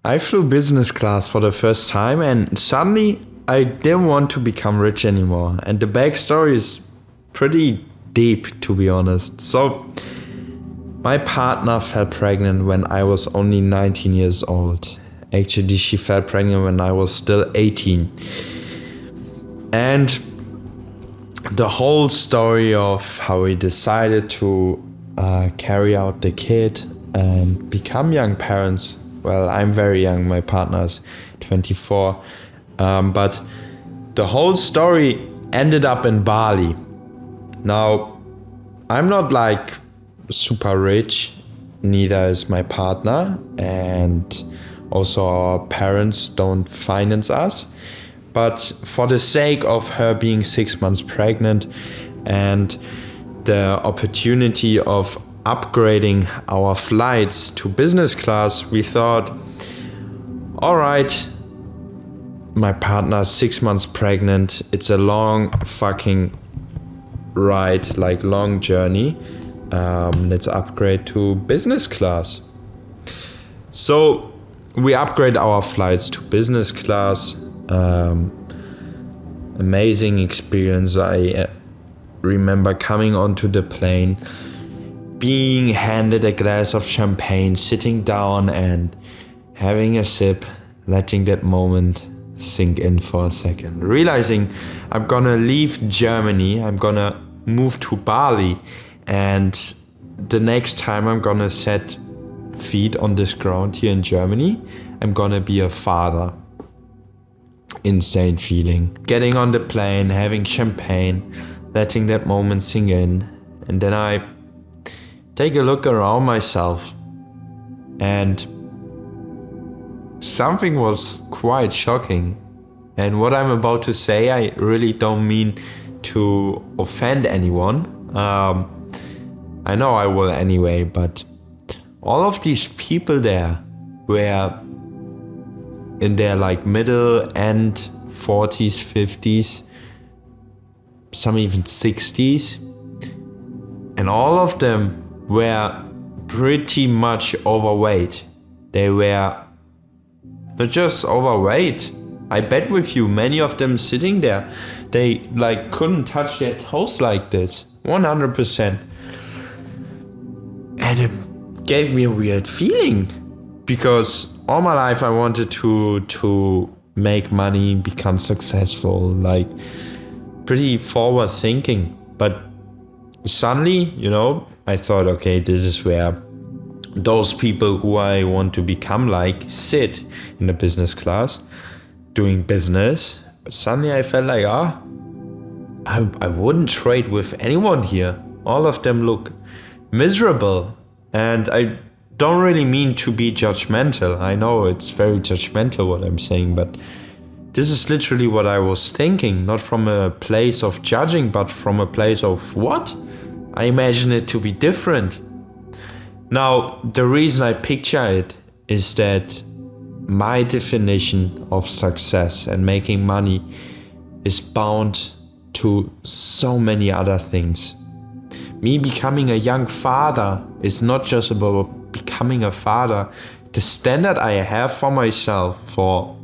I flew business class for the first time, and suddenly I didn't want to become rich anymore. And the backstory is pretty deep, to be honest. So, my partner fell pregnant when I was only 19 years old. Actually, she fell pregnant when I was still 18. And the whole story of how we decided to carry out the kid and become young parents. Well, I'm very young, my partner is 24. But the whole story ended up in Bali. Now, I'm not like super rich, neither is my partner, and also our parents don't finance us. But for the sake of her being 6 months pregnant and the opportunity of upgrading our flights to business class, we thought, all right, my partner's 6 months pregnant. It's a long fucking ride, like long journey. Let's upgrade to business class. So we upgrade our flights to business class. Amazing experience. I remember coming onto the plane, being handed a glass of champagne, sitting down and having a sip, letting that moment sink in for a second, realizing I'm gonna leave Germany, I'm gonna move to Bali, and the next time I'm gonna set feet on this ground here in Germany, I'm gonna be a father. Insane feeling. Getting on the plane, having champagne, letting that moment sink in, and then I take a look around myself, and something was quite shocking. And what I'm about to say, I really don't mean to offend anyone. I know I will anyway, but all of these people there were in their like middle end 40s, 50s, some even 60s. And all of them were pretty much overweight. They were not just overweight. I bet with you, many of them sitting there, they like couldn't touch their toes like this, 100%. And it gave me a weird feeling, because all my life I wanted to make money, become successful, like pretty forward thinking. But suddenly, I thought, okay, this is where those people who I want to become like sit in the business class doing business. But suddenly I felt like, I wouldn't trade with anyone here. All of them look miserable. And I don't really mean to be judgmental. I know it's very judgmental what I'm saying, but this is literally what I was thinking, not from a place of judging, but from a place of what? I imagine it to be different. Now, the reason I picture it is that my definition of success and making money is bound to so many other things. Me becoming a young father is not just about becoming a father. The standard I have for myself for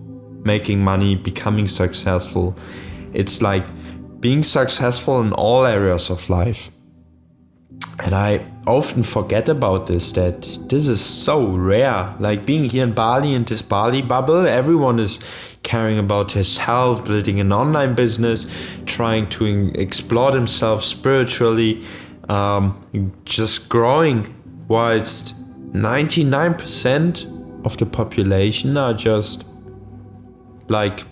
making money, becoming successful, it's like being successful in all areas of life. And I often forget about this, that this is so rare. Like being here in Bali, in this Bali bubble, everyone is caring about his health, building an online business, trying to explore themselves spiritually, just growing, whilst 99% of the population are just like,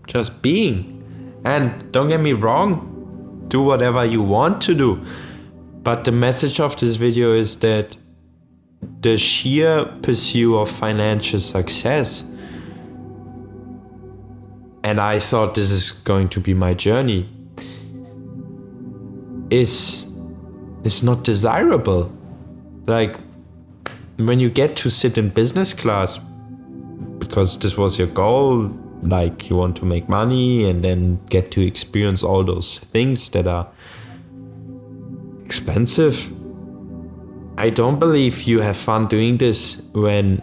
just being. And don't get me wrong, do whatever you want to do. But the message of this video is that the sheer pursuit of financial success, and I thought this is going to be my journey, is not desirable. Like when you get to sit in business class, because this was your goal, like you want to make money and then get to experience all those things that are expensive. I don't believe you have fun doing this when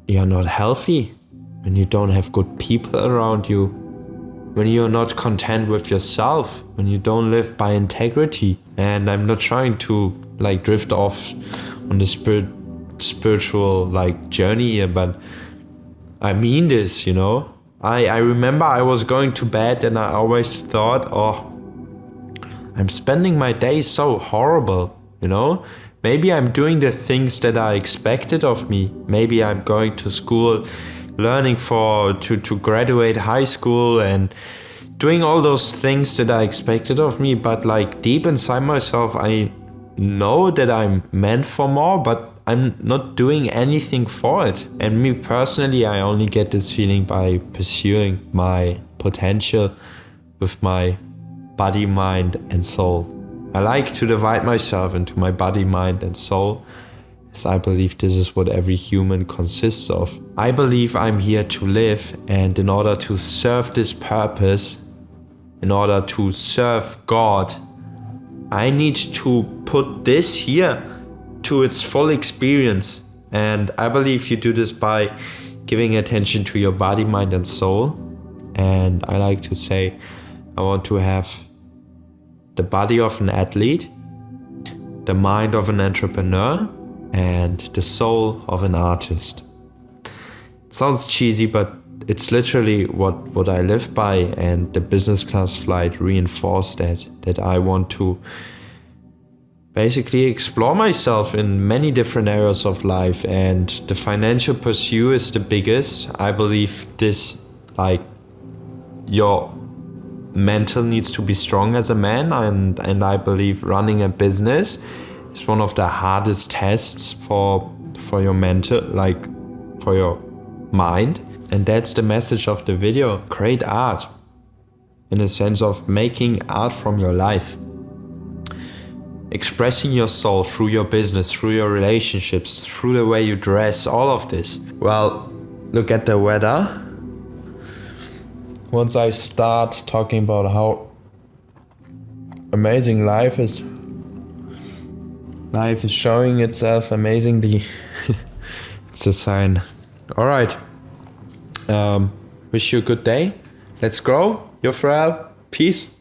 you're not healthy, when you don't have good people around you, when you're not content with yourself, when you don't live by integrity. And I'm not trying to like drift off on the spiritual like journey here, but I mean this, you know. I remember I was going to bed and I always thought, oh, I'm spending my days so horrible, you know. Maybe I'm doing the things that are expected of me. Maybe I'm going to school, learning to graduate high school and doing all those things that are expected of me. But like deep inside myself, I know that I'm meant for more, but I'm not doing anything for it. And me personally, I only get this feeling by pursuing my potential with my body, mind, and soul. I like to divide myself into my body, mind, and soul, as I believe this is what every human consists of. I believe I'm here to live, and in order to serve this purpose, in order to serve God, I need to put this here to its full experience. And I believe you do this by giving attention to your body, mind, and soul. And I like to say, I want to have the body of an athlete, the mind of an entrepreneur, and the soul of an artist. It sounds cheesy, but it's literally what I live by, and the business class flight reinforced that I want to basically explore myself in many different areas of life, and the financial pursuit is the biggest. I believe this, like, your mental needs to be strong as a man, and I believe running a business is one of the hardest tests for your mental, like for your mind. And that's the message of the video. Create art in a sense of making art from your life, expressing your soul through your business, through your relationships, through the way you dress, all of this. Well, look at the weather. Once I start talking about how amazing life is showing itself amazingly, it's a sign. All right. Wish you a good day. Let's grow. Your Pharrell. Peace.